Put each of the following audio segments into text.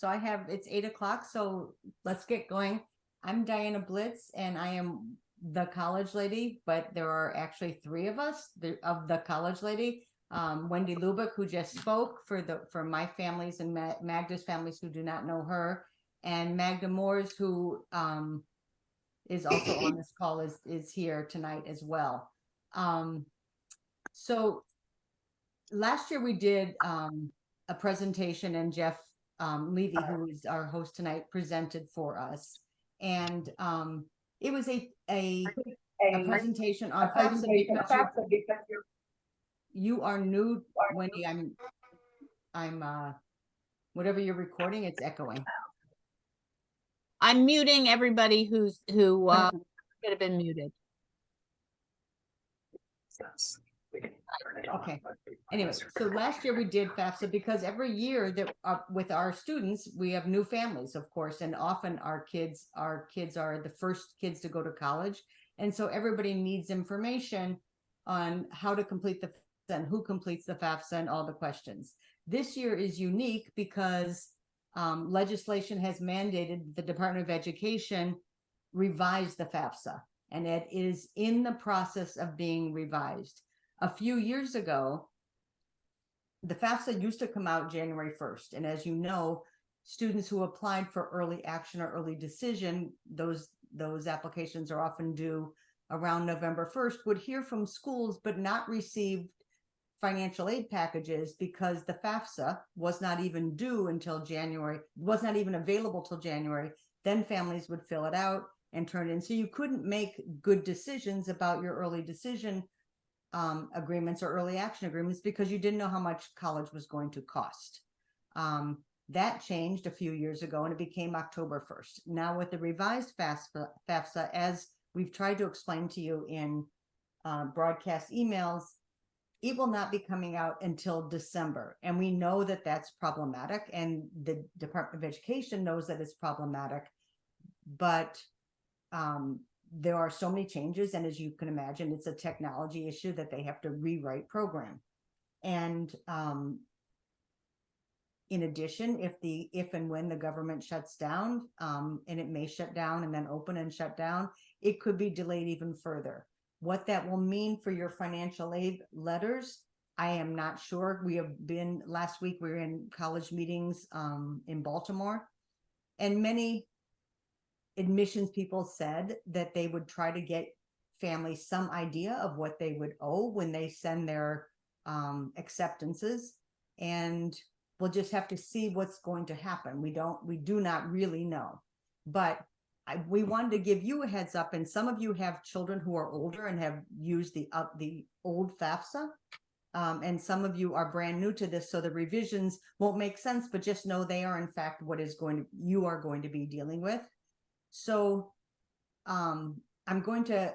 So it's 8 o'clock, so let's get going. I'm Diana Blitz, and I am the college lady, but there are actually three of us of the college lady. Wendy Lubick, who just spoke for my families and Magda's families who do not know her, and Magda Moores, who is also on this call, is here tonight as well. So last year we did a presentation, and Jeff Levy, who is our host tonight, presented for us, and it was a presentation on FAFSA because you are new, Wendy. I'm whatever you're recording, it's echoing. I'm muting everybody who could have been muted. Okay. Anyway, so last year we did FAFSA because every year that with our students, we have new families, of course, and often our kids are the first kids to go to college. And so everybody needs information on how to complete the FAFSA and who completes the FAFSA and all the questions. This year is unique because legislation has mandated the Department of Education revise the FAFSA, and it is in the process of being revised. A few years ago, the FAFSA used to come out January 1st. And as you know, students who applied for early action or early decision, those applications are often due around November 1st, would hear from schools but not receive financial aid packages because the FAFSA was not even due until January, was not even available till January. Then families would fill it out and turn it in. So you couldn't make good decisions about your early decision agreements or early action agreements because you didn't know how much college was going to cost. That changed a few years ago, and it became October 1st. Now with the revised FAFSA, as we've tried to explain to you in broadcast emails, it will not be coming out until December. And we know that that's problematic, and the Department of Education knows that it's problematic, but there are so many changes, and as you can imagine, it's a technology issue that they have to rewrite program. And in addition, if and when the government shuts down, and it may shut down and then open and shut down, it could be delayed even further. What that will mean for your financial aid letters, I am not sure. Last week we were in college meetings in Baltimore, and many admissions people said that they would try to get families some idea of what they would owe when they send their acceptances, and we'll just have to see what's going to happen. We do not really know, but we wanted to give you a heads up, and some of you have children who are older and have used the old FAFSA, and some of you are brand new to this, so the revisions won't make sense, but just know they are in fact what you are going to be dealing with. So I'm going to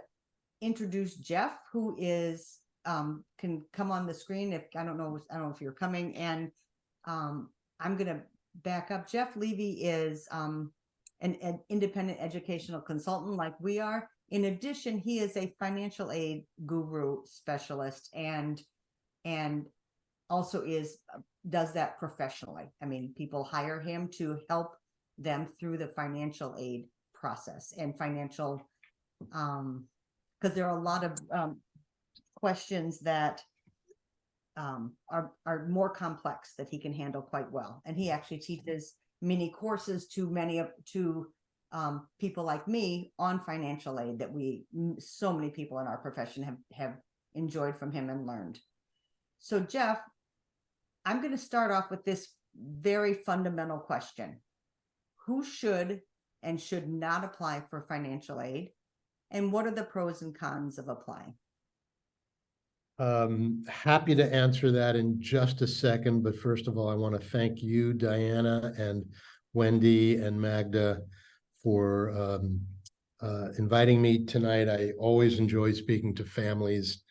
introduce Jeff, who is can come on the screen. I don't know if you're coming, and I'm going to back up. Jeff Levy is an independent educational consultant like we are. In addition, he is a financial aid guru specialist, and also does that professionally. I mean, people hire him to help them through the financial aid process and financial, because there are a lot of questions that are more complex that he can handle quite well. And he actually teaches mini courses to people like me on financial aid that so many people in our profession have enjoyed from him and learned. So Jeff, I'm going to start off with this very fundamental question. Who should and should not apply for financial aid? And what are the pros and cons of applying? Happy to answer that in just a second. But first of all, I want to thank you, Diana, and Wendy and Magda for inviting me tonight. I always enjoy speaking to families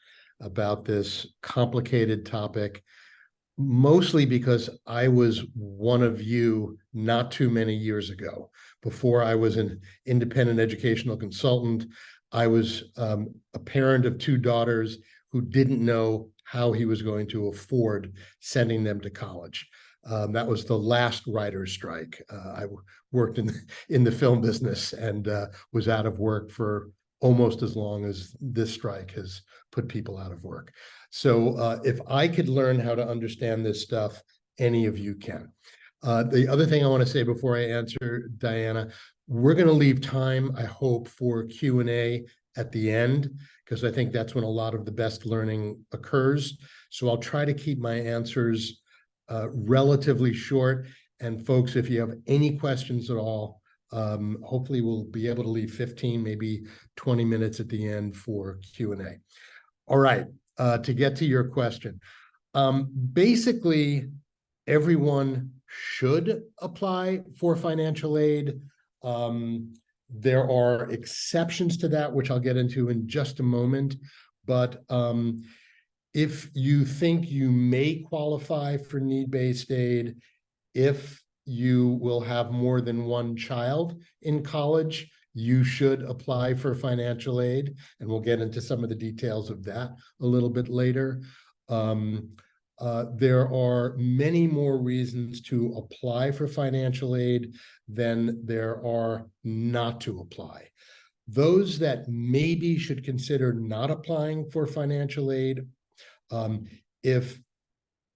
about this complicated topic, mostly because I was one of you not too many years ago. Before I was an independent educational consultant, I was a parent of two daughters who didn't know how he was going to afford sending them to college. That was the last writer's strike. I worked in the film business and was out of work for almost as long as this strike has put people out of work. So if I could learn how to understand this stuff, any of you can. The other thing I want to say before I answer, Diana, we're going to leave time, I hope, for Q&A at the end, because I think that's when a lot of the best learning occurs. So I'll try to keep my answers relatively short. And folks, if you have any questions at all, hopefully we'll be able to leave 15, maybe 20 minutes at the end for Q&A. All right, to get to your question. Basically, everyone should apply for financial aid. There are exceptions to that, which I'll get into in just a moment. But if you think you may qualify for need-based aid, if you will have more than one child in college, you should apply for financial aid. And we'll get into some of the details of that a little bit later. There are many more reasons to apply for financial aid than there are not to apply. Those that maybe should consider not applying for financial aid, if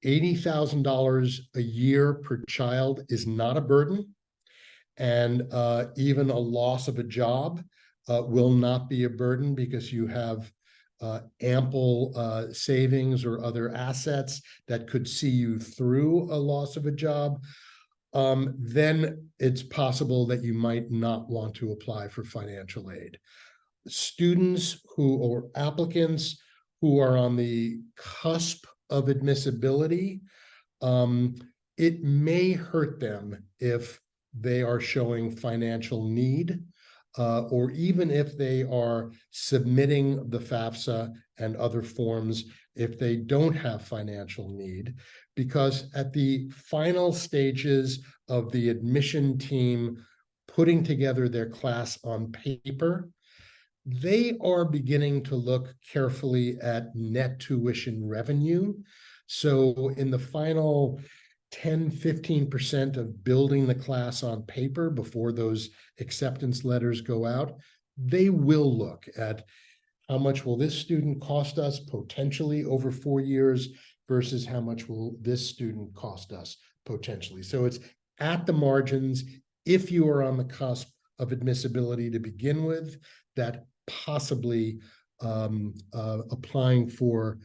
$80,000 a year per child is not a burden, and even a loss of a job will not be a burden because you have ample savings or other assets that could see you through a loss of a job, then it's possible that you might not want to apply for financial aid. Students or applicants who are on the cusp of admissibility, it may hurt them if they are showing financial need, or even if they are submitting the FAFSA and other forms if they don't have financial need, because at the final stages of the admission team putting together their class on paper, they are beginning to look carefully at net tuition revenue. So in the final 10-15% of building the class on paper before those acceptance letters go out, they will look at how much will this student cost us potentially over 4 years versus how much will this student cost us potentially. So it's at the margins. If you are on the cusp of admissibility to begin with, that possibly applying for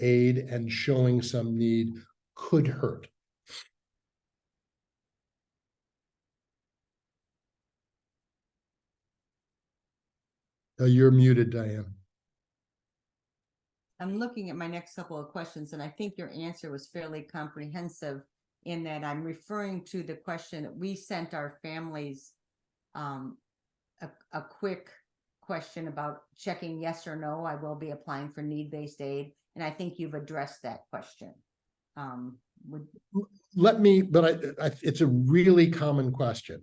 aid and showing some need could hurt. You're muted, Diane. I'm looking at my next couple of questions, and I think your answer was fairly comprehensive in that I'm referring to the question that we sent our families a quick question about checking yes or no, I will be applying for need-based aid. And I think you've addressed that question. It's a really common question.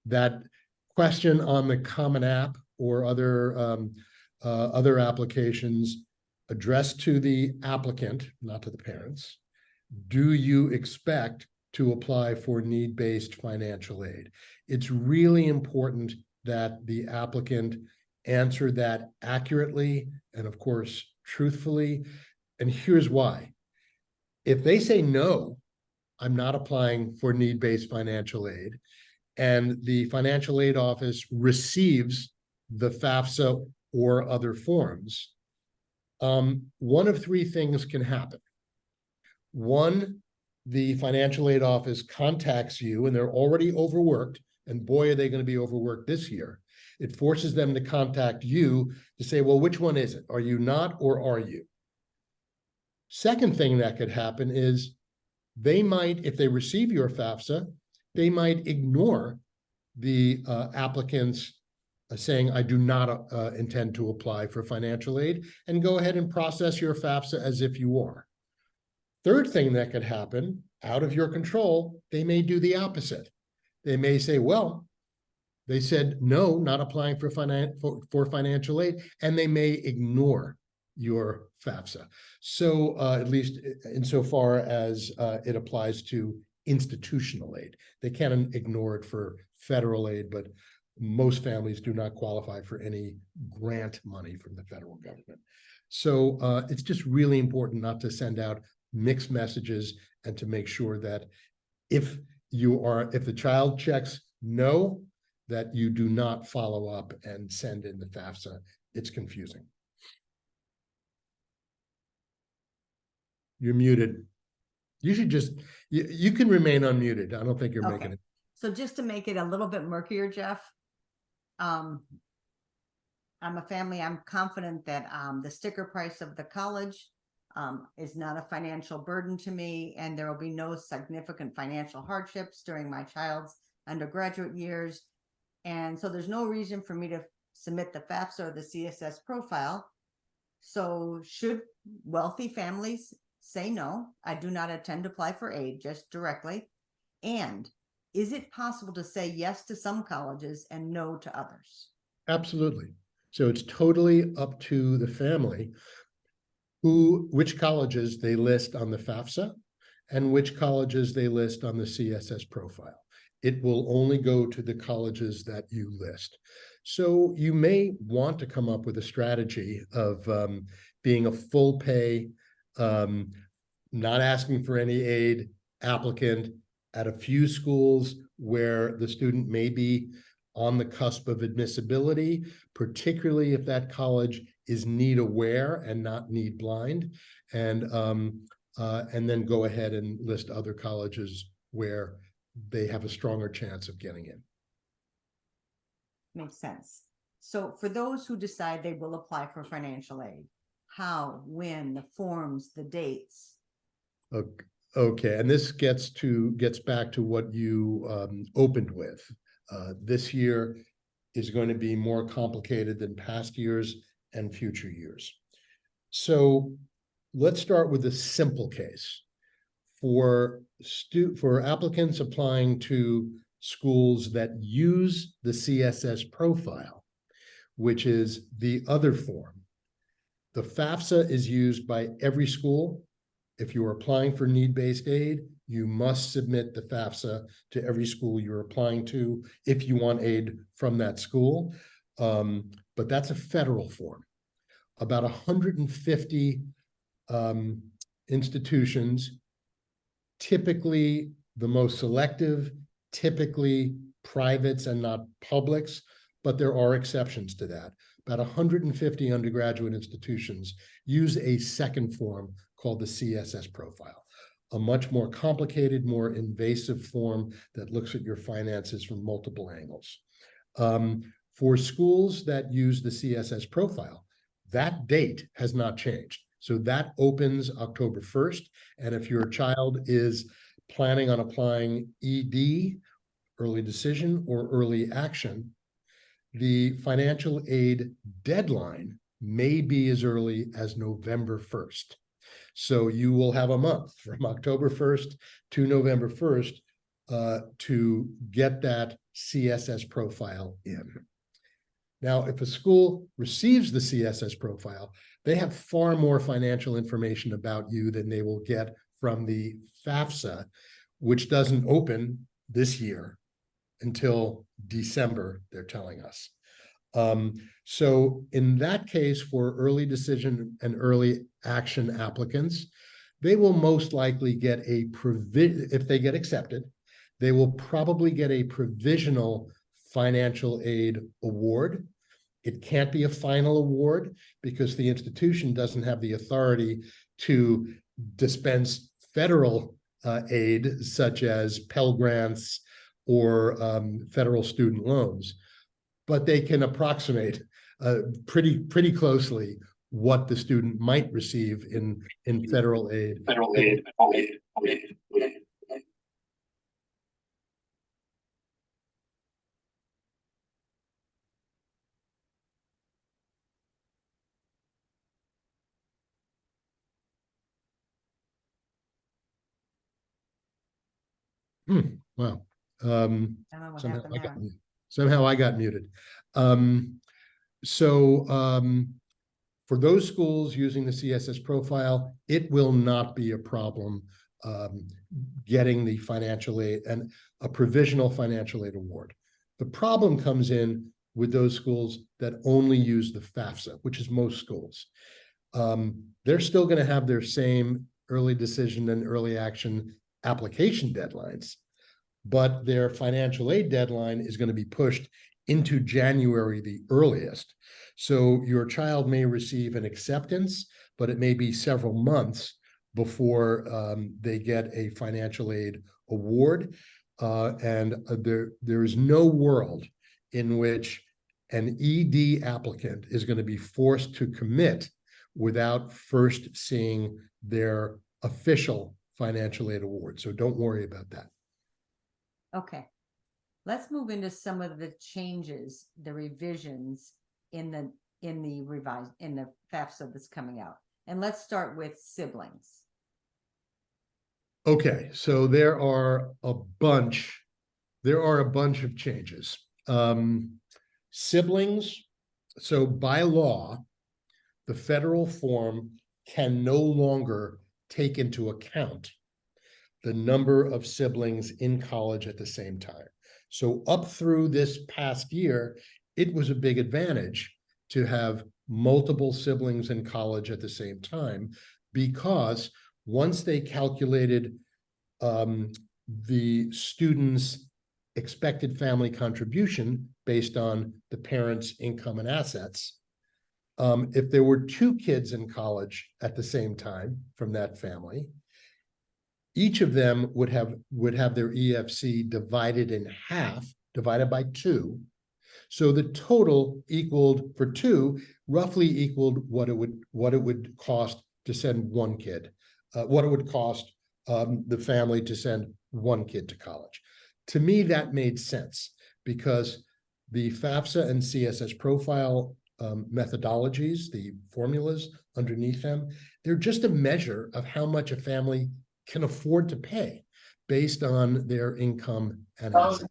That question on the Common App or other applications addressed to the applicant, not to the parents. Do you expect to apply for need-based financial aid? It's really important that the applicant answer that accurately and, of course, truthfully. And here's why. If they say, no, I'm not applying for need-based financial aid, and the financial aid office receives the FAFSA or other forms, one of three things can happen. One, the financial aid office contacts you and they're already overworked, and boy, are they going to be overworked this year. It forces them to contact you to say, well, which one is it? Are you not, or are you? Second thing that could happen is they might, if they receive your FAFSA, they might ignore the applicants saying, I do not intend to apply for financial aid, and go ahead and process your FAFSA as if you are. Third thing that could happen, out of your control, they may do the opposite. They may say, well, they said, no, not applying for financial aid, and they may ignore your FAFSA. So at least insofar as it applies to institutional aid. They can't ignore it for federal aid, but most families do not qualify for any grant money from the federal government. So it's just really important not to send out mixed messages and to make sure that if the child checks no, that you do not follow up and send in the FAFSA. It's confusing. You're muted. You should just, you can remain unmuted. I don't think you're making it. So just to make it a little bit murkier, Jeff, I'm a family. I'm confident that the sticker price of the college is not a financial burden to me, and there will be no significant financial hardships during my child's undergraduate years. And so there's no reason for me to submit the FAFSA or the CSS profile. So should wealthy families say no, I do not intend to apply for aid, just directly. And is it possible to say yes to some colleges and no to others? Absolutely. So it's totally up to the family which colleges they list on the FAFSA and which colleges they list on the CSS profile. It will only go to the colleges that you list. So you may want to come up with a strategy of being a full pay, not asking for any aid applicant at a few schools where the student may be on the cusp of admissibility, particularly if that college is need aware and not need blind, and then go ahead and list other colleges where they have a stronger chance of getting in. Makes sense. So for those who decide they will apply for financial aid, how, when, the forms, the dates? Okay, and this gets back to what you opened with. This year is going to be more complicated than past years and future years. So let's start with a simple case. For applicants applying to schools that use the CSS profile, which is the other form, the FAFSA is used by every school. If you are applying for need-based aid, you must submit the FAFSA to every school you're applying to if you want aid from that school. But that's a federal form. About 150 institutions, typically the most selective, typically privates and not publics, but there are exceptions to that. About 150 undergraduate institutions use a second form called the CSS profile, a much more complicated, more invasive form that looks at your finances from multiple angles. For schools that use the CSS profile, that date has not changed. So that opens October 1st. And if your child is planning on applying ED, early decision, or early action, the financial aid deadline may be as early as November 1st. So you will have a month from October 1st to November 1st to get that CSS profile in. Now, if a school receives the CSS profile, they have far more financial information about you than they will get from the FAFSA, which doesn't open this year until December, they're telling us. So in that case, for early decision and early action applicants, they will most likely get a if they get accepted, they will probably get a provisional financial aid award. It can't be a final award because the institution doesn't have the authority to dispense federal aid, such as Pell Grants or federal student loans, but they can approximate pretty closely what the student might receive in federal aid. Wow. I don't know what happened there. Somehow I got muted. for those schools using the CSS profile, it will not be a problem getting the financial aid and a provisional financial aid award. The problem comes in with those schools that only use the FAFSA, which is most schools. They're still going to have their same early decision and early action application deadlines, but their financial aid deadline is going to be pushed into January, the earliest. So your child may receive an acceptance, but it may be several months before they get a financial aid award. There is no world in which an ED applicant is going to be forced to commit without first seeing their official financial aid award. So don't worry about that. Okay. Let's move into some of the changes, the revisions in the FAFSA that's coming out. And let's start with siblings. Okay, so there are a bunch of changes. Siblings, so by law, the federal form can no longer take into account the number of siblings in college at the same time. So up through this past year, it was a big advantage to have multiple siblings in college at the same time, because once they calculated the student's expected family contribution based on the parents' income and assets, if there were 2 kids in college at the same time from that family, each of them would have their EFC divided in half, divided by 2. So the total equaled, for 2, roughly equaled what it would cost to send 1 kid, what it would cost the family to send 1 kid to college. To me, that made sense, because the FAFSA and CSS profile methodologies, the formulas underneath them, they're just a measure of how much a family can afford to pay based on their income and assets.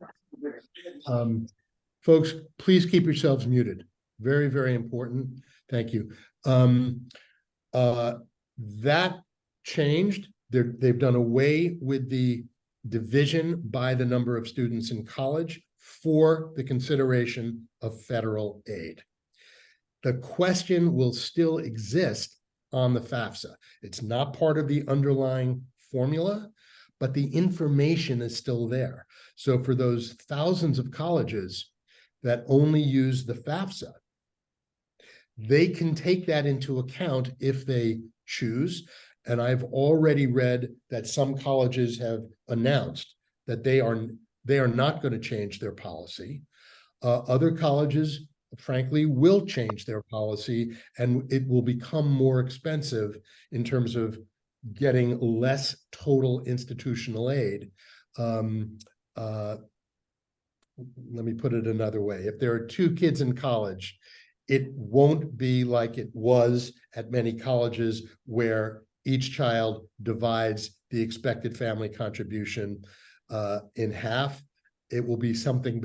Folks, please keep yourselves muted. Very, very important. Thank you. That changed. They've done away with the division by the number of students in college for the consideration of federal aid. The question will still exist on the FAFSA. It's not part of the underlying formula, but the information is still there. So for those thousands of colleges that only use the FAFSA, they can take that into account if they choose. And I've already read that some colleges have announced that they are not going to change their policy. Other colleges, frankly, will change their policy, and it will become more expensive in terms of getting less total institutional aid. Let me put it another way. If there are 2 kids in college, it won't be like it was at many colleges where each child divides the expected family contribution in half. It will be something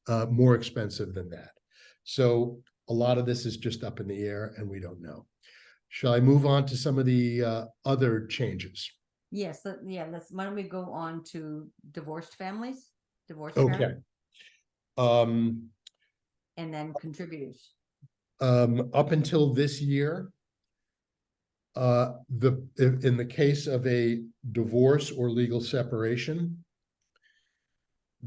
more expensive than that. So a lot of this is just up in the air and we don't know. Shall I move on to some of the other changes? Yes, why don't we go on to divorced families? Okay. And then contributors. Up until this year, in the case of a divorce or legal separation,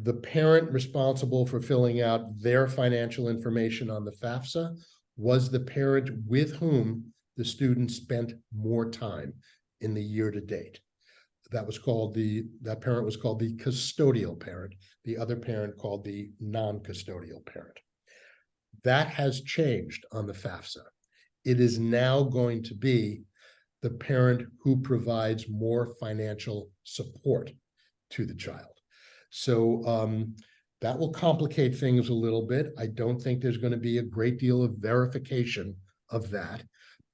the parent responsible for filling out their financial information on the FAFSA was the parent with whom the student spent more time in the year to date. That parent was called the custodial parent, the other parent called the non-custodial parent. That has changed on the FAFSA. It is now going to be the parent who provides more financial support to the child. So that will complicate things a little bit. I don't think there's going to be a great deal of verification of that,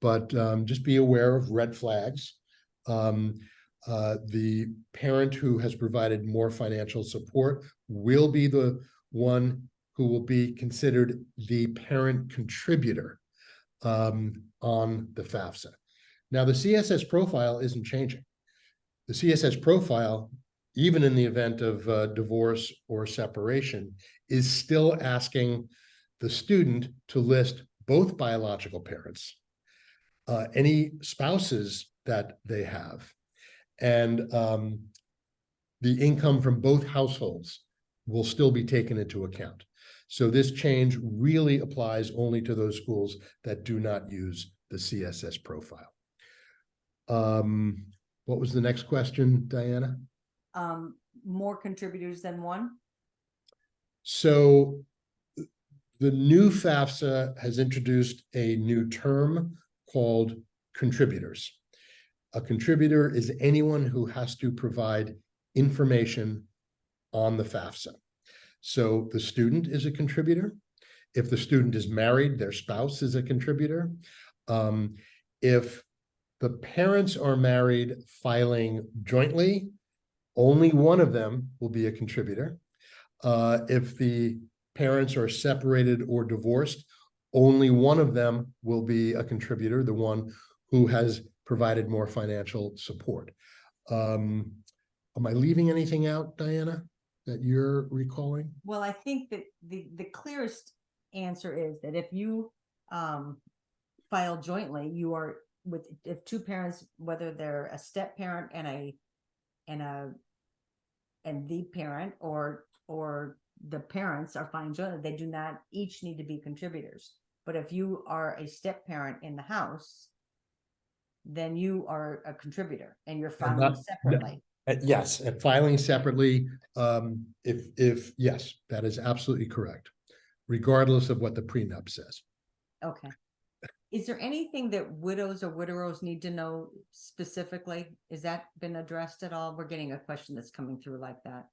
but just be aware of red flags. The parent who has provided more financial support will be the one who will be considered the parent contributor. on the FAFSA. Now, the CSS profile isn't changing. The CSS profile, even in the event of divorce or separation, is still asking the student to list both biological parents, any spouses that they have, and the income from both households will still be taken into account. So this change really applies only to those schools that do not use the CSS profile. What was the next question, Diana? More contributors than one? So the new FAFSA has introduced a new term called contributors. A contributor is anyone who has to provide information on the FAFSA. So the student is a contributor. If the student is married, their spouse is a contributor. If the parents are married filing jointly, only one of them will be a contributor. If the parents are separated or divorced, only one of them will be a contributor, the one who has provided more financial support. Am I leaving anything out, Diana, that you're recalling? Well, I think that the clearest answer is that if you file jointly, you are with, if two parents, whether they're a step parent and the parent or the parents are filing jointly, they do not each need to be contributors. But if you are a step parent in the house, then you are a contributor and you're filing separately. Yes, and filing separately, if yes, that is absolutely correct, regardless of what the prenup says. Okay. Is there anything that widows or widowers need to know specifically? Is that been addressed at all? We're getting a question that's coming through like that.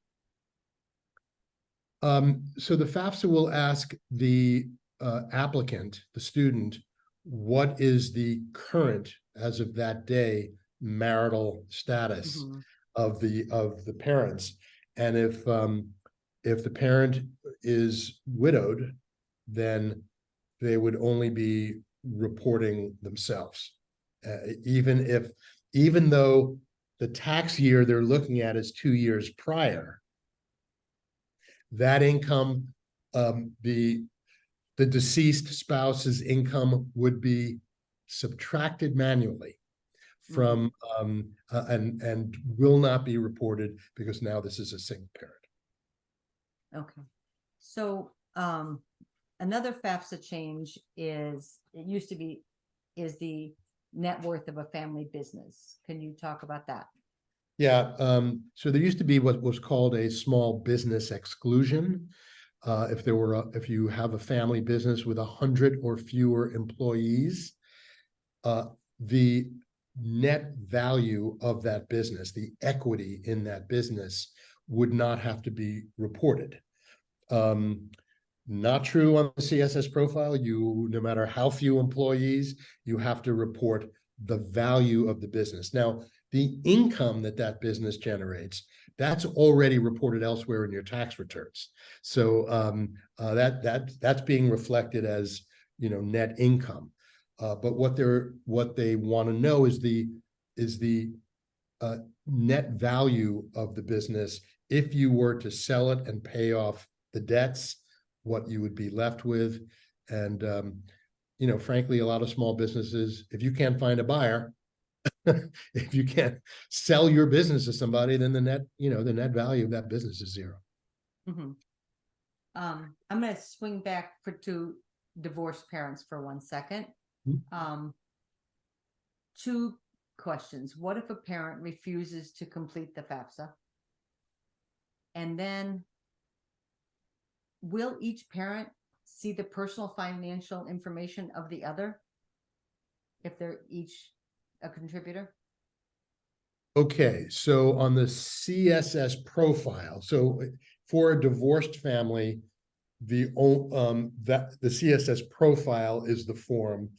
So the FAFSA will ask the applicant, the student, what is the current, as of that day, marital status of the parents, and if the parent is widowed, then they would only be reporting themselves, even though the tax year they're looking at is 2 years prior. That income, the deceased spouse's income would be subtracted manually from and will not be reported because now this is a single parent. Okay. So another FAFSA change is, it used to be, is the net worth of a family business. Can you talk about that? Yeah, so there used to be what was called a small business exclusion. If you have a family business with 100 or fewer employees, the net value of that business, the equity in that business, would not have to be reported. Not true on the CSS profile. No matter how few employees, you have to report the value of the business. Now, the income that business generates, that's already reported elsewhere in your tax returns. So that's being reflected as, net income. But what they want to know is the net value of the business. If you were to sell it and pay off the debts, what you would be left with. And frankly, a lot of small businesses, if you can't find a buyer, if you can't sell your business to somebody, then the net value of that business is zero. I'm going to swing back to divorced parents for 1 second. Two questions. What if a parent refuses to complete the FAFSA? And then will each parent see the personal financial information of the other if they're each a contributor? Okay, so on the CSS profile, so for a divorced family, the CSS profile is the form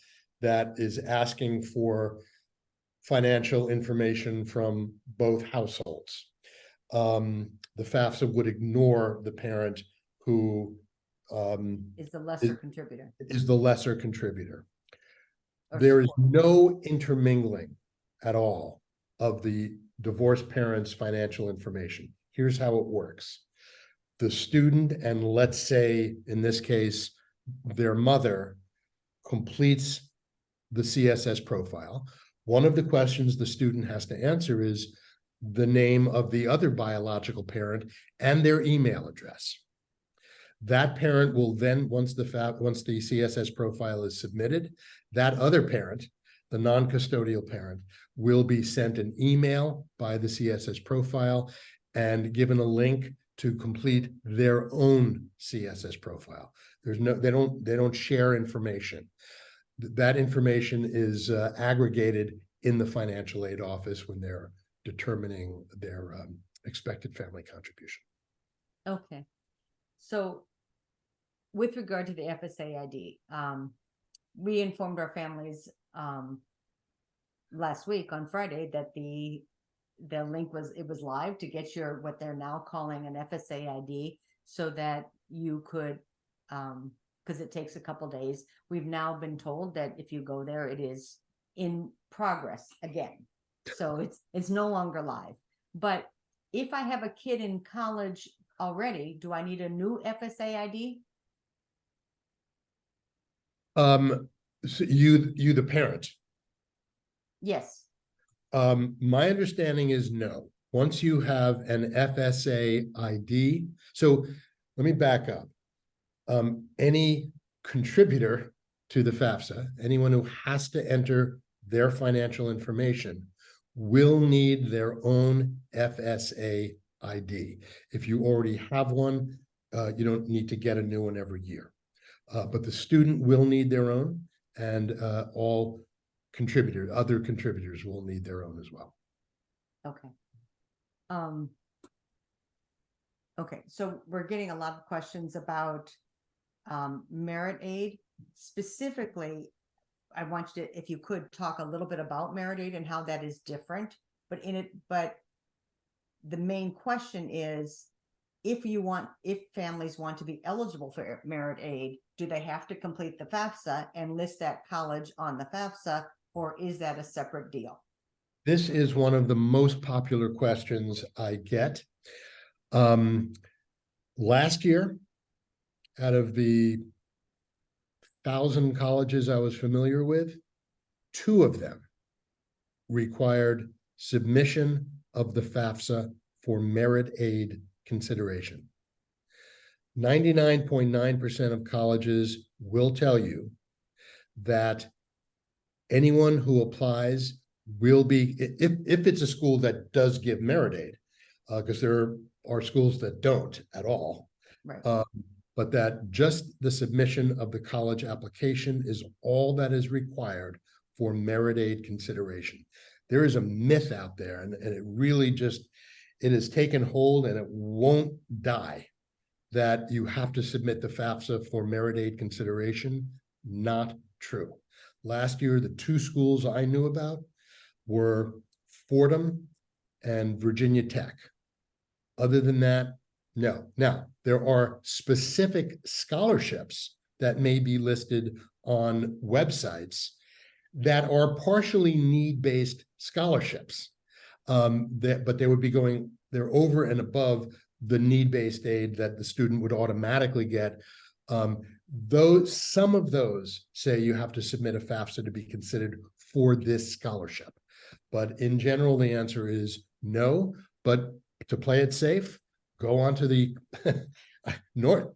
that is asking for financial information from both households. The FAFSA would ignore the parent who is the lesser contributor. Is the lesser contributor. or There is support? no intermingling at all of the divorced parents' financial information. Here's how it works. The student, and let's say in this case, their mother, completes the CSS profile. One of the questions the student has to answer is the name of the other biological parent and their email address. That parent will then, once the CSS profile is submitted, that other parent, the non-custodial parent, will be sent an email by the CSS profile and given a link to complete their own CSS profile. There's no, they don't share information. That information is aggregated in the financial aid office when they're determining their expected family contribution. Okay. So with regard to the FSA ID, we informed our families last week on Friday that the link was live to get your what they're now calling an FSA ID, so that you could because it takes a couple days. We've now been told that if you go there, it is in progress again, so it's no longer live. But if I have a kid in college already, do I need a new FSA ID? So you the parent. Yes. My understanding is no. Once you have an FSA ID, so let me back up. Any contributor to the FAFSA, anyone who has to enter their financial information, will need their own FSA ID. If you already have one, you don't need to get a new one every year. But the student will need their own, and all other contributors will need their own as well. Okay. Okay, so we're getting a lot of questions about merit aid. Specifically, I want you to, if you could, talk a little bit about merit aid and how that is different. But the main question is, if families want to be eligible for merit aid, do they have to complete the FAFSA and list that college on the FAFSA, or is that a separate deal? This is one of the most popular questions I get. Last year, out of the 1,000 colleges I was familiar with, 2 of them required submission of the FAFSA for merit aid consideration. 99.9% of colleges will tell you that anyone who applies will be, if it's a school that does give merit aid, because there are schools that don't at all. Right. But that just the submission of the college application is all that is required for merit aid consideration. There is a myth out there, and it really just, it has taken hold and it won't die, that you have to submit the FAFSA for merit aid consideration. Not true. Last year, the 2 schools I knew about were Fordham and Virginia Tech. Other than that, no. Now, there are specific scholarships that may be listed on websites that are partially need-based scholarships. But they would be they're over and above the need-based aid that the student would automatically get. Some of those say you have to submit a FAFSA to be considered for this scholarship. But in general, the answer is no. But to play it safe, go onto the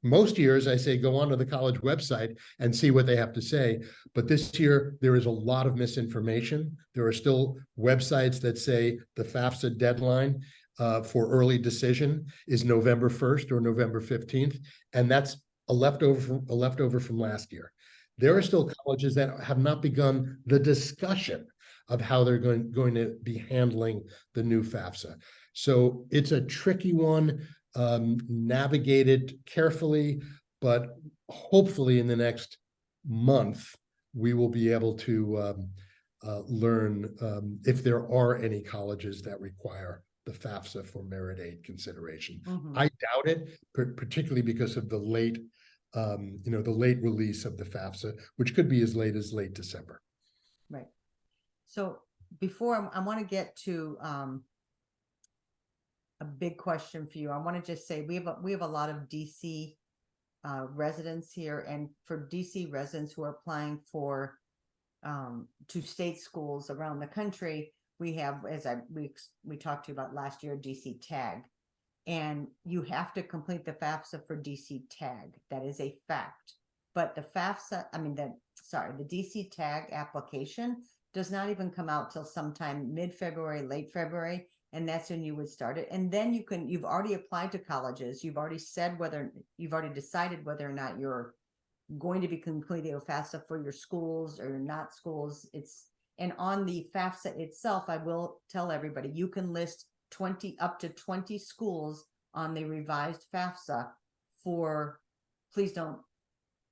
most years I say go onto the college website and see what they have to say. But this year there is a lot of misinformation. There are still websites that say the FAFSA deadline for early decision is November 1st or November 15th, and that's a leftover from last year. There are still colleges that have not begun the discussion of how they're going to be handling the new FAFSA. So it's a tricky one, navigate it carefully, but hopefully in the next month, we will be able to learn if there are any colleges that require the FAFSA for merit aid consideration. Mm-hmm. I doubt it, particularly because of the late release of the FAFSA, which could be as late December. So before I want to get to a big question for you, I want to just say we have a lot of DC residents here, and for DC residents who are applying for to state schools around the country, we have, as we talked to you about last year, DC tag, and you have to complete the FAFSA for DC tag. That is a fact. But the FAFSA, the DC tag application does not even come out till sometime mid-February, late February, and that's when you would start it. And then you've already applied to colleges. You've already decided whether or not you're going to be completing a FAFSA for your schools or not schools. And on the FAFSA itself, I will tell everybody, you can list up to 20 schools on the revised FAFSA for, please don't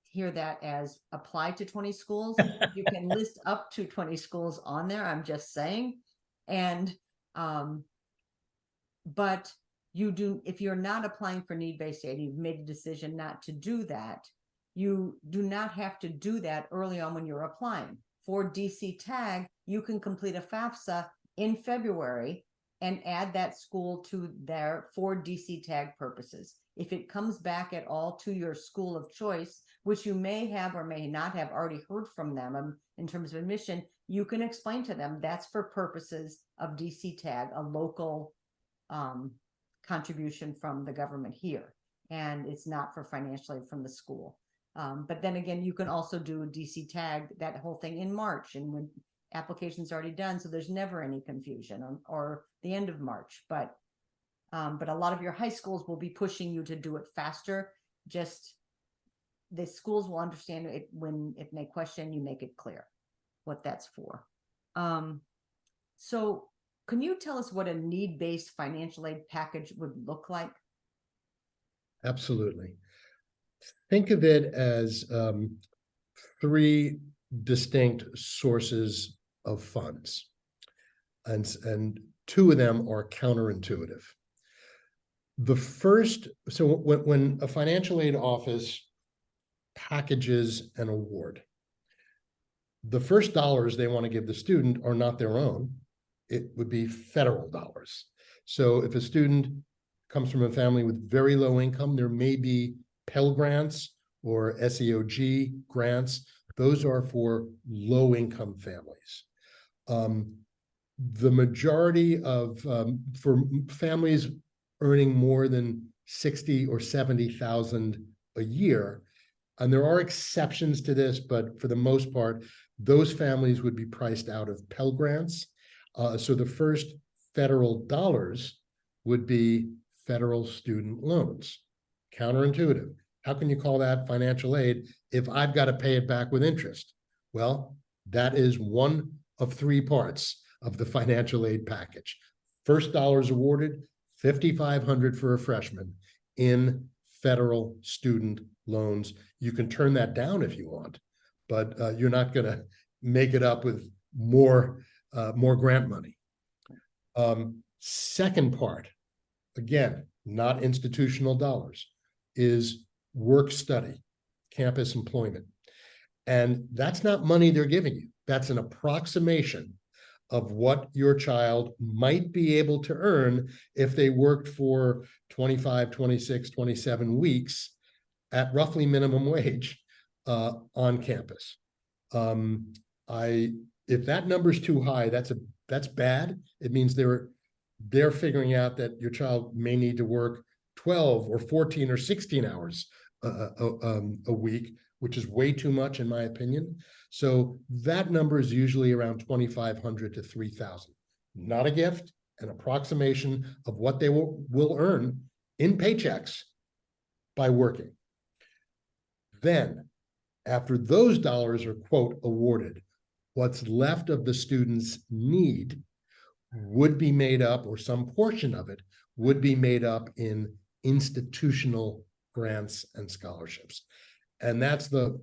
hear that as apply to 20 schools. You can list up to 20 schools on there. I'm just saying. And, but if you're not applying for need-based aid, you've made a decision not to do that, you do not have to do that early on when you're applying. For DC tag, you can complete a FAFSA in February and add that school to there for DC tag purposes. If it comes back at all to your school of choice, which you may have or may not have already heard from them in terms of admission, you can explain to them that's for purposes of DC tag, a local contribution from the government here, and it's not for financial aid from the school. But then again, you can also do a DC tag, that whole thing in March, and when application's already done, so there's never any confusion, or the end of March. But a lot of your high schools will be pushing you to do it faster. Just the schools will understand it if they question, you make it clear what that's for. So can you tell us what a need-based financial aid package would look like? Absolutely. Think of it as three distinct sources of funds, and two of them are counterintuitive. The first, so when a financial aid office packages an award, the first dollars they want to give the student are not their own. It would be federal dollars. So if a student comes from a family with very low income, there may be Pell Grants or SEOG grants. Those are for low income families. The majority of, for families earning more than 60 or 70,000 a year, and there are exceptions to this, but for the most part, those families would be priced out of Pell Grants. So the first federal dollars would be federal student loans. Counterintuitive. How can you call that financial aid if I've got to pay it back with interest? Well, that is one of three parts of the financial aid package. First dollars awarded, $5,500 for a freshman in federal student loans. You can turn that down if you want, but you're not going to make it up with more grant money. Second part, again, not institutional dollars, is work study, campus employment. And that's not money they're giving you. That's an approximation of what your child might be able to earn if they worked for 25, 26, 27 weeks at roughly minimum wage on campus. If that number's too high, that's bad. It means they're figuring out that your child may need to work 12 or 14 or 16 hours a week, which is way too much in my opinion. So that number is usually around $2,500 to $3,000. Not a gift, an approximation of what they will earn in paychecks by working. Then, after those dollars are, quote, awarded, what's left of the student's need would be made up, or some portion of it would be made up in institutional grants and scholarships. And that's the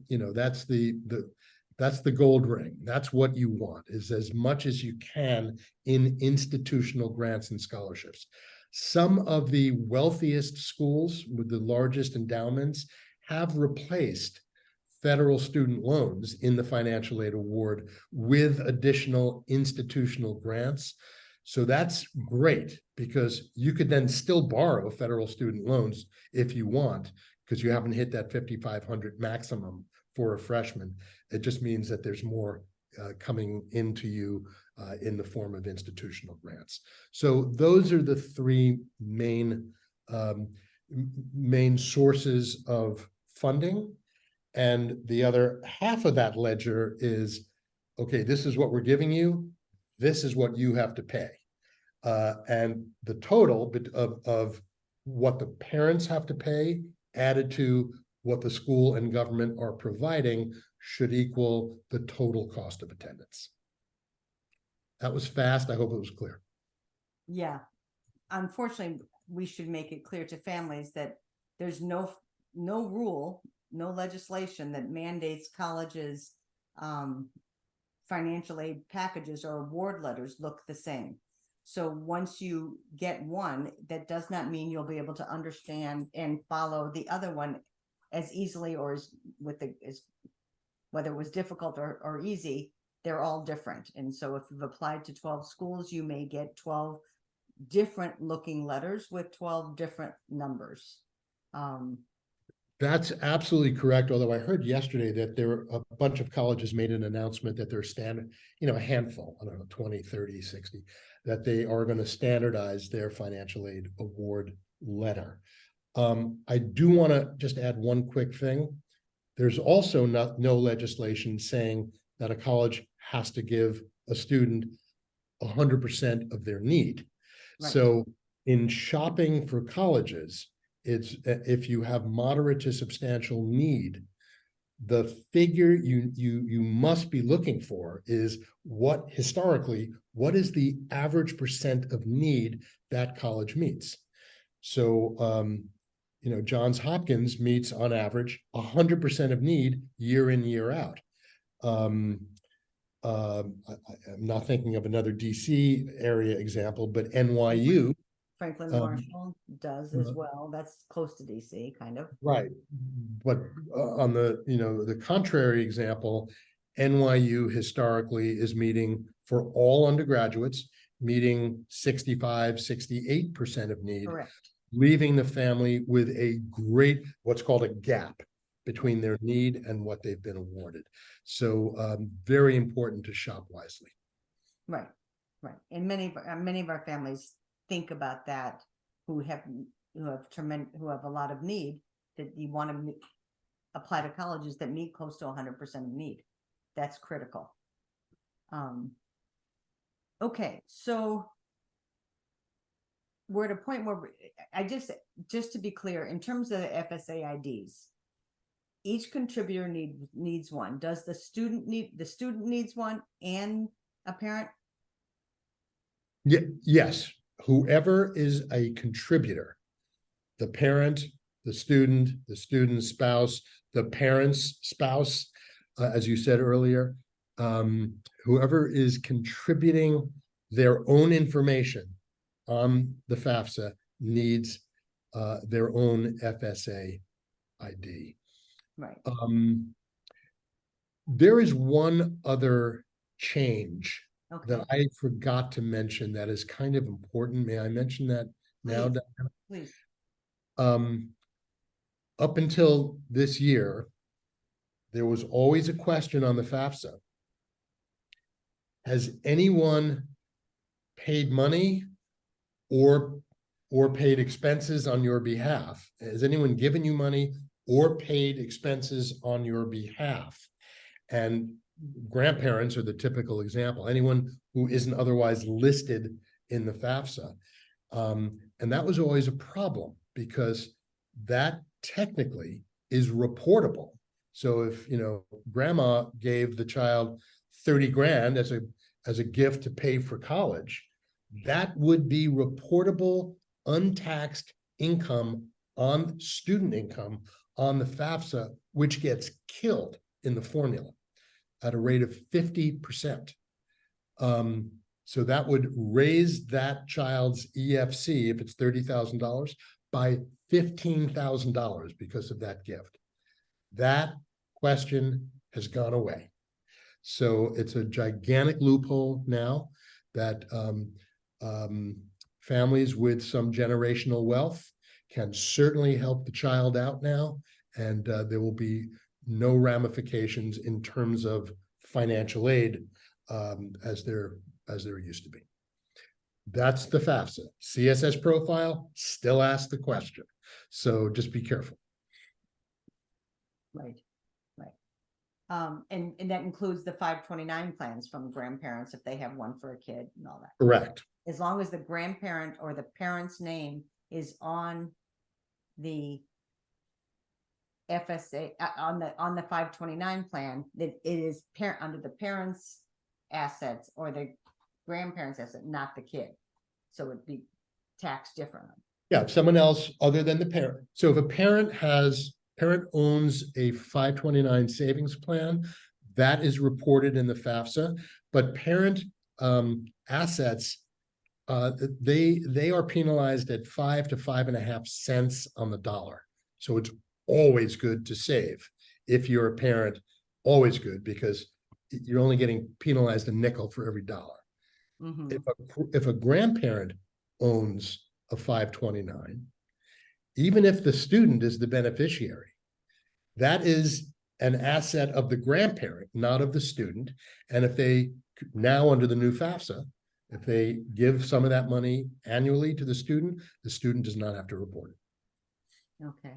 gold ring. That's what you want, is as much as you can in institutional grants and scholarships. Some of the wealthiest schools with the largest endowments have replaced federal student loans in the financial aid award with additional institutional grants. So that's great because you could then still borrow federal student loans if you want, because you haven't hit that 5,500 maximum for a freshman. It just means that there's more coming into you in the form of institutional grants. So those are the three main sources of funding. And the other half of that ledger is, okay, this is what we're giving you. This is what you have to pay. And the total of what the parents have to pay added to what the school and government are providing should equal the total cost of attendance. That was fast. I hope it was clear. Yeah. Unfortunately, we should make it clear to families that there's no rule, no legislation that mandates colleges financial aid packages or award letters look the same. So once you get one, that does not mean you'll be able to understand and follow the other one as easily or whether it was difficult or easy. They're all different. And so if you've applied to 12 schools, you may get 12 different looking letters with 12 different numbers. That's absolutely correct. Although I heard yesterday that there were a bunch of colleges made an announcement that they're standard, a handful, I don't know, 20, 30, 60, that they are going to standardize their financial aid award letter. I do want to just add one quick thing. There's also no legislation saying that a college has to give a student 100% of their need. Right. So in shopping for colleges, it's if you have moderate to substantial need, the figure you must be looking for is what is the average percent of need that college meets. So Johns Hopkins meets on average 100% of need year in, year out. I'm not thinking of another DC area example, but NYU. Franklin Marshall does as well. That's close to DC, kind of. Right. But on the contrary example, NYU historically is meeting for all undergraduates, meeting 65, 68% of need. Correct. Leaving the family with a great, what's called a gap between their need and what they've been awarded. So very important to shop wisely. Right. And many of our families think about that, who have a lot of need, that you want to apply to colleges that meet close to 100% of need. That's critical. Okay, so we're at a point where I just to be clear, in terms of the FSA IDs, each contributor needs one. Does the student needs one and a parent? Yeah, yes. Whoever is a contributor, the parent, the student's spouse, the parent's spouse, as you said earlier, whoever is contributing their own information on the FAFSA needs their own FSA ID. Right. There is one other change that Okay. I forgot to mention that is kind of important. May I mention that now, Diana? Please. Up until this year, there was always a question on the FAFSA. Has anyone paid money or paid expenses on your behalf? Has anyone given you money or paid expenses on your behalf? And grandparents are the typical example, anyone who isn't otherwise listed in the FAFSA. And that was always a problem because that technically is reportable. So if, grandma gave the child 30 grand as a gift to pay for college, that would be reportable, untaxed income on student income on the FAFSA, which gets killed in the formula at a rate of 50%. So that would raise that child's EFC, if it's $30,000, by $15,000 because of that gift. That question has gone away. So it's a gigantic loophole now that families with some generational wealth can certainly help the child out now, and there will be no ramifications in terms of financial aid as there used to be. That's the FAFSA. CSS profile still asks the question, so just be careful. Right. And that includes the 529 plans from grandparents if they have one for a kid and all that. Correct. As long as the grandparent or the parent's name is on the FSA on the 529 plan, that it is parent under the parent's assets or the grandparent's asset, not the kid. So it'd be taxed differently. Yeah, if someone else other than the parent. So if a parent owns a 529 savings plan, that is reported in the FAFSA, but parent assets, they are penalized at 5 to 5.5 cents on the dollar. So it's always good to save. If you're a parent, always good, because you're only getting penalized a nickel for every dollar. Mm-hmm. If a grandparent owns a 529, even if the student is the beneficiary, that is an asset of the grandparent, not of the student. And if they now under the new FAFSA, if they give some of that money annually to the student does not have to report it. Okay.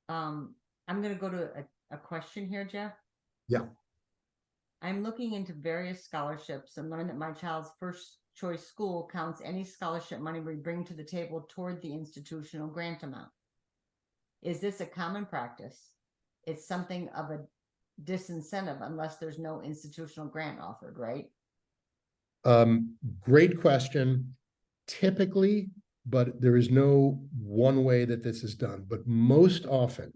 I'm going to go to a question here, Jeff. Yeah. I'm looking into various scholarships and learned that my child's first choice school counts any scholarship money we bring to the table toward the institutional grant amount. Is this a common practice? It's something of a disincentive unless there's no institutional grant offered, right? Great question. Typically, but there is no one way that this is done. But most often,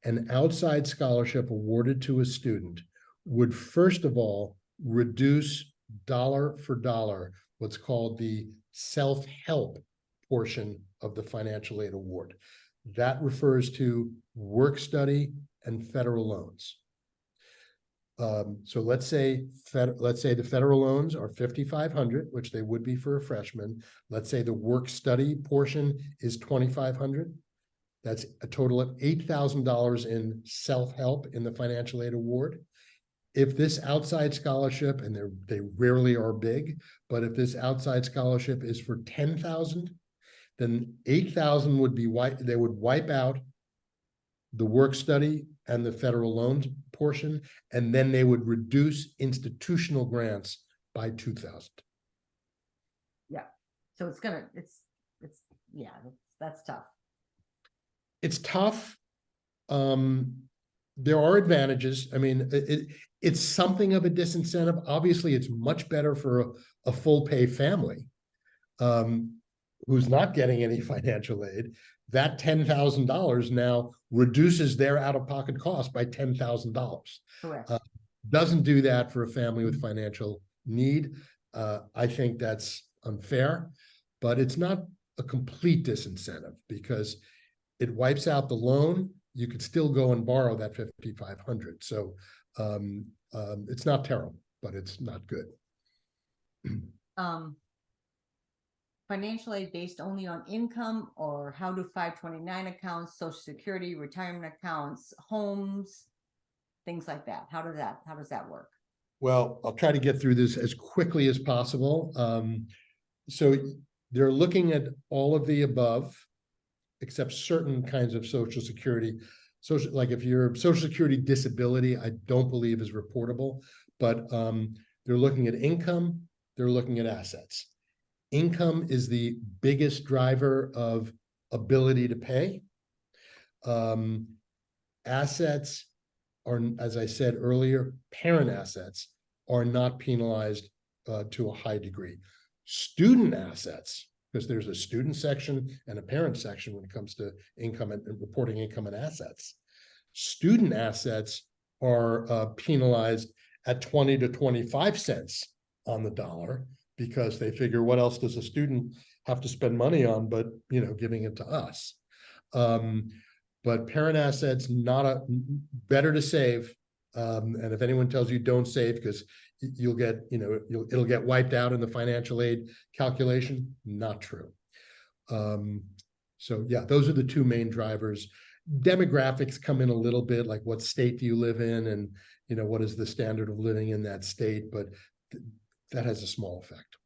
an outside scholarship awarded to a student would first of all reduce dollar for dollar what's called the self-help portion of the financial aid award. That refers to work study and federal loans. So let's say the federal loans are $5,500, which they would be for a freshman. Let's say the work study portion is $2,500. That's a total of $8,000 in self-help in the financial aid award. If this outside scholarship, and they rarely are big, but if this outside scholarship is for $10,000, then $8,000 would be they would wipe out the work study and the federal loans portion, and then they would reduce institutional grants by $2,000. Yeah. So that's tough. It's tough. There are advantages. I mean, it's something of a disincentive. Obviously, it's much better for a full pay family who's not getting any financial aid. That $10,000 now reduces their out-of-pocket cost by $10,000. Correct. Doesn't do that for a family with financial need. I think that's unfair, but it's not a complete disincentive because it wipes out the loan. You could still go and borrow that $5,500. So it's not terrible, but it's not good. Financial aid based only on income, or how do 529 accounts, Social Security, retirement accounts, homes, things like that? How does that work? Well, I'll try to get through this as quickly as possible. So they're looking at all of the above, except certain kinds of Social Security. Like if you're Social Security disability, I don't believe is reportable, but they're looking at income, they're looking at assets. Income is the biggest driver of ability to pay. Assets are, as I said earlier, parent assets are not penalized to a high degree. Student assets, because there's a student section and a parent section when it comes to income and reporting income and assets. Student assets are penalized at 20 to 25 cents on the dollar, because they figure, what else does a student have to spend money on but, giving it to us? but parent assets, not a, better to save. And if anyone tells you don't save because you'll get, it'll get wiped out in the financial aid calculation, not true. So yeah, those are the two main drivers. Demographics come in a little bit, like what state do you live in, and what is the standard of living in that state, but that has a small effect.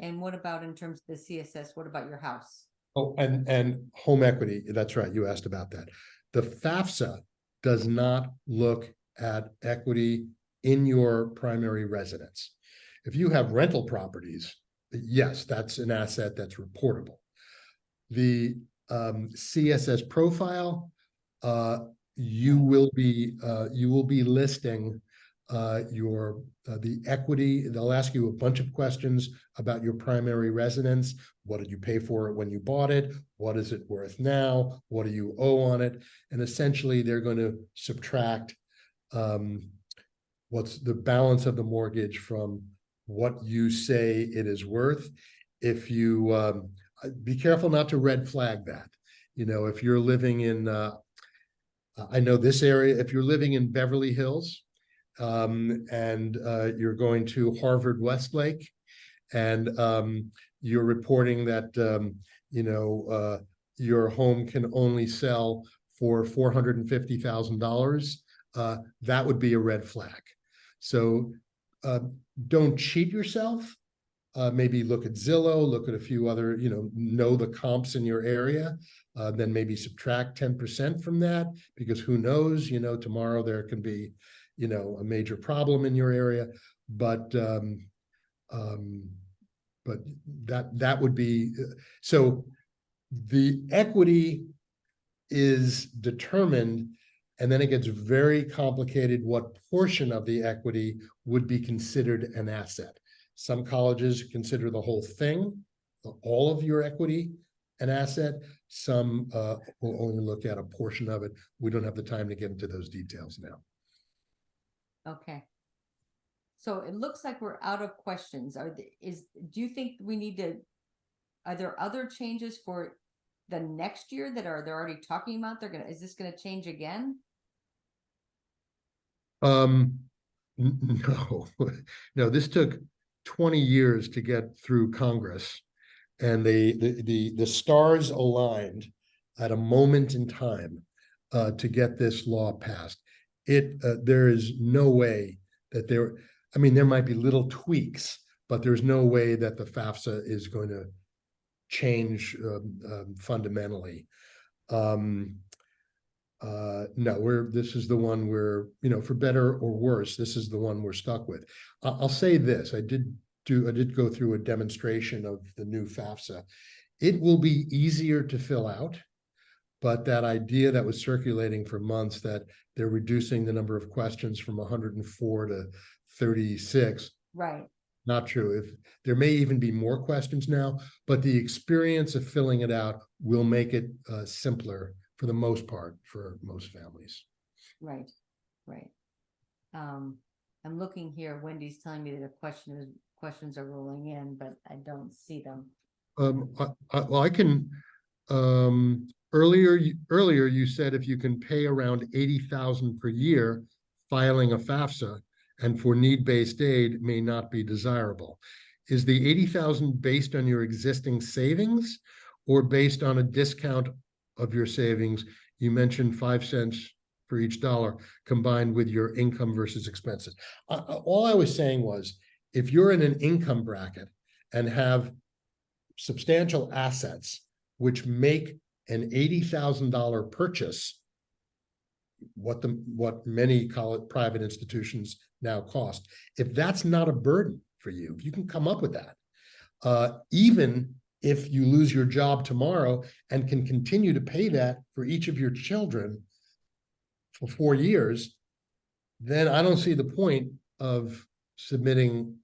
And what about in terms of the CSS? What about your house? Oh, and home equity, that's right, you asked about that. The FAFSA does not look at equity in your primary residence. If you have rental properties, yes, that's an asset that's reportable. The CSS profile, you will be listing the equity. They'll ask you a bunch of questions about your primary residence. What did you pay for it when you bought it? What is it worth now? What do you owe on it? And essentially, they're going to subtract what's the balance of the mortgage from what you say it is worth. If you be careful not to red flag that. If you're living in, I know this area, if you're living in Beverly Hills, and you're going to Harvard Westlake, and you're reporting that your home can only sell for $450,000, that would be a red flag. So don't cheat yourself. Maybe look at Zillow, look at a few other, know the comps in your area, then maybe subtract 10% from that, because who knows, tomorrow there can be, a major problem in your area. But that would be, so the equity is determined, and then it gets very complicated what portion of the equity would be considered an asset. Some colleges consider the whole thing, all of your equity, an asset. Some will only look at a portion of it. We don't have the time to get into those details now. Okay. So it looks like we're out of questions. Do you think we need to, are there other changes for the next year that they're already talking about? Is this gonna change again? No, no, this took 20 years to get through Congress, and the stars aligned at a moment in time to get this law passed. There is no way that there might be little tweaks, but there's no way that the FAFSA is going to change fundamentally. No, this is the one where, for better or worse, this is the one we're stuck with. I'll say this, I did go through a demonstration of the new FAFSA. It will be easier to fill out, but that idea that was circulating for months that they're reducing the number of questions from 104 to 36. Right. Not true. If there may even be more questions now, but the experience of filling it out will make it simpler for the most part for most families. Right. I'm looking here. Wendy's telling me that the questions are rolling in, but I don't see them. Well, I can. Earlier you said if you can pay around 80,000 per year, filing a FAFSA and for need-based aid may not be desirable. Is the 80,000 based on your existing savings or based on a discount of your savings? You mentioned 5 cents for each dollar combined with your income versus expenses. All I was saying was, if you're in an income bracket and have substantial assets which make an $80,000 purchase what many private institutions now cost, if that's not a burden for you, if you can come up with that, even if you lose your job tomorrow and can continue to pay that for each of your children for 4 years, then I don't see the point of submitting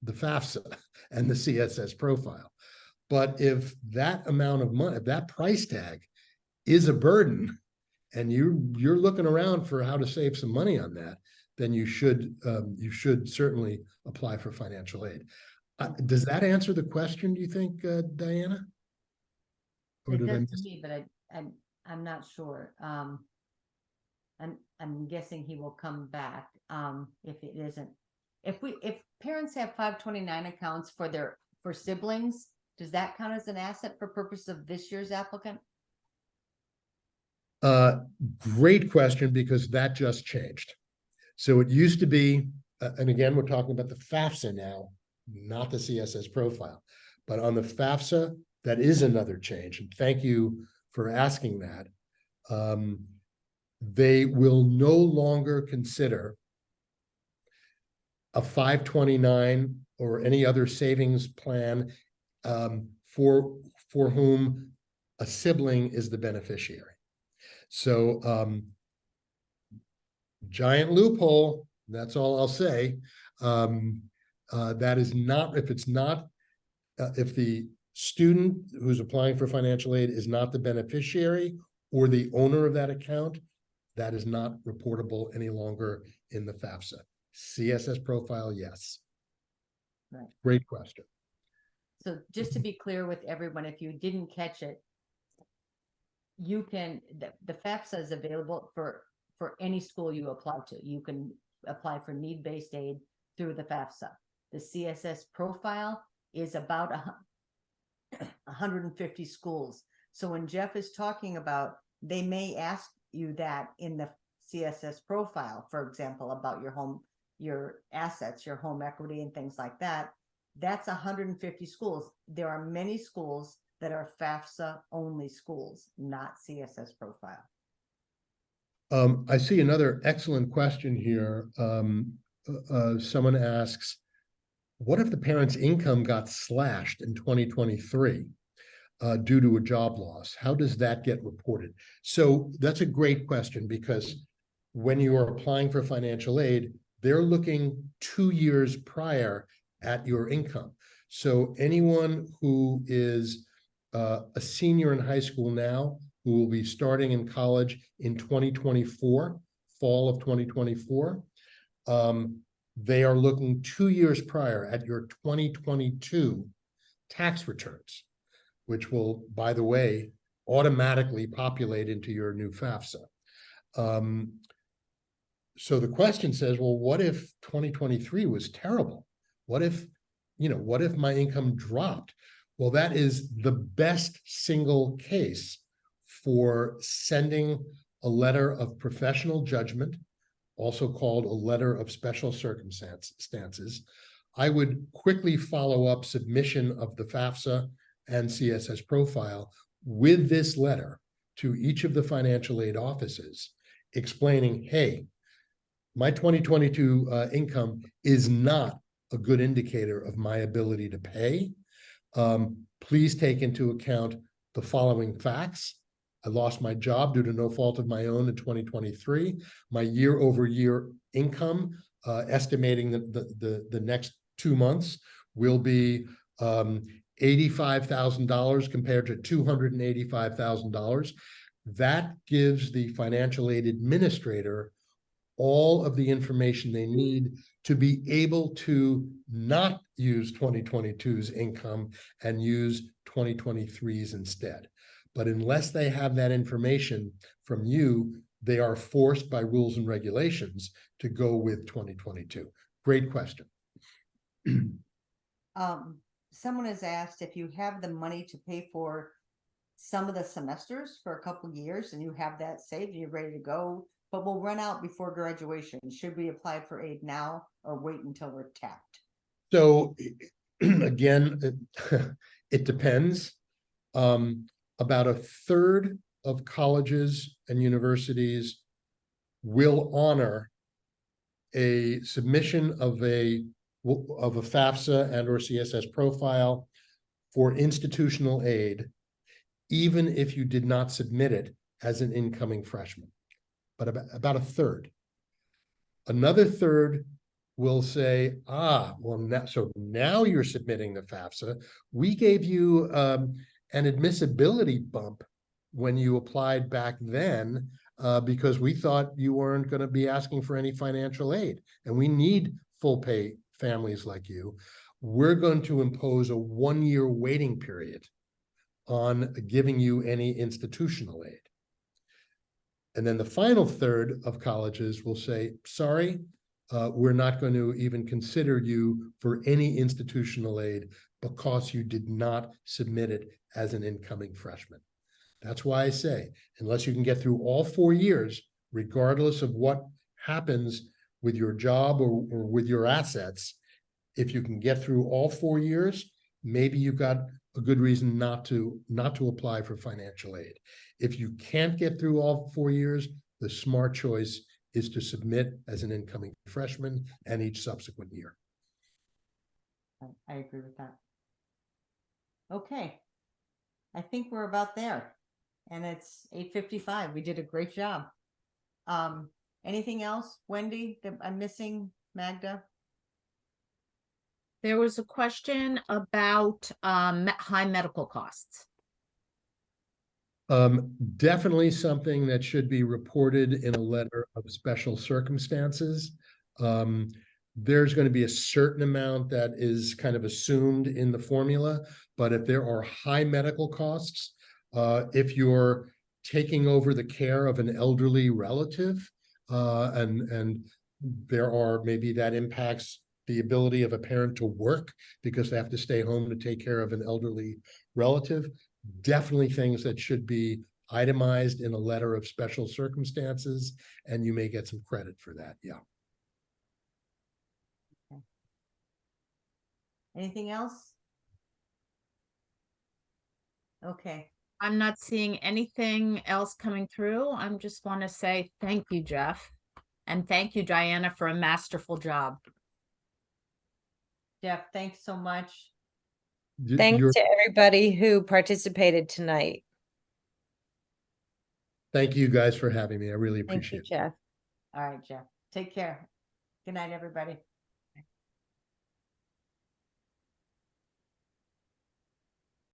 the FAFSA and the CSS profile. But if that amount of money, if that price tag is a burden, and you're looking around for how to save some money on that, then you should certainly apply for financial aid. Does that answer the question, do you think, Diana? Or It did I does to miss? me, but I'm not sure. I'm guessing he will come back. If it isn't, if parents have 529 accounts for siblings, does that count as an asset for purpose of this year's applicant? Great question, because that just changed. So it used to be, and again, we're talking about the FAFSA now, not the CSS profile. But on the FAFSA, that is another change. And thank you for asking that. They will no longer consider a 529 or any other savings plan for whom a sibling is the beneficiary. So giant loophole, that's all I'll say. That is not, if it's not, if the student who's applying for financial aid is not the beneficiary or the owner of that account, that is not reportable any longer in the FAFSA. CSS profile, yes. Right. Great question. So just to be clear with everyone, if you didn't catch it, you can, the FAFSA is available for any school you apply to. You can apply for need-based aid through the FAFSA. The CSS profile is about 150 schools. So when Jeff is talking about, they may ask you that in the CSS profile, for example, about your home, your assets, your home equity and things like that. That's 150 schools. There are many schools that are FAFSA only schools, not CSS profile. I see another excellent question here. Someone asks, what if the parent's income got slashed in 2023 due to a job loss? How does that get reported? So that's a great question, because when you are applying for financial aid, they're looking 2 years prior at your income. So anyone who is a senior in high school now, who will be starting in college in 2024, fall of 2024, they are looking 2 years prior at your 2022 tax returns, which will, by the way, automatically populate into your new FAFSA. So the question says, well, what if 2023 was terrible? What if my income dropped? Well, that is the best single case for sending a letter of professional judgment, also called a letter of special circumstances. I would quickly follow up submission of the FAFSA and CSS profile with this letter to each of the financial aid offices, explaining, hey, my 2022 income is not a good indicator of my ability to pay. Please take into account the following facts. I lost my job due to no fault of my own in 2023. My year-over-year income, estimating the next 2 months, will be $85,000 compared to $285,000. That gives the financial aid administrator all of the information they need to be able to not use 2022's income and use 2023's instead. But unless they have that information from you, they are forced by rules and regulations to go with 2022. Great question. Someone has asked if you have the money to pay for some of the semesters for a couple of years and you have that saved and you're ready to go, but will run out before graduation. Should we apply for aid now or wait until we're tapped? So again, it depends. About a third of colleges and universities will honor a submission of a FAFSA and or CSS profile for institutional aid, even if you did not submit it as an incoming freshman. But about a third. Another third will say, so now you're submitting the FAFSA. We gave you an admissibility bump when you applied back then because we thought you weren't going to be asking for any financial aid, and we need full pay families like you. We're going to impose a 1-year waiting period on giving you any institutional aid. And then the final third of colleges will say, sorry, we're not going to even consider you for any institutional aid because you did not submit it as an incoming freshman. That's why I say, unless you can get through all 4 years, regardless of what happens with your job or with your assets, if you can get through all 4 years, maybe you've got a good reason not to apply for financial aid. If you can't get through all 4 years, the smart choice is to submit as an incoming freshman and each subsequent year. I agree with that. Okay. I think we're about there. And it's 8:55. We did a great job. Anything else, Wendy, that I'm missing, Magda? There was a question about high medical costs. Definitely something that should be reported in a letter of special circumstances. There's going to be a certain amount that is kind of assumed in the formula, but if there are high medical costs, if you're taking over the care of an elderly relative, and there are maybe that impacts the ability of a parent to work because they have to stay home to take care of an elderly relative, definitely things that should be itemized in a letter of special circumstances, and you may get some credit for that. Yeah. Okay. Anything else? Okay. I'm not seeing anything else coming through. I'm just want to say thank you, Jeff. And thank you, Diana, for a masterful job. Jeff, thanks so much. Thanks to everybody who participated tonight. Thank you guys for having me. I really Thank appreciate you, it. Jeff. All right, Jeff. Take care. Good night, everybody.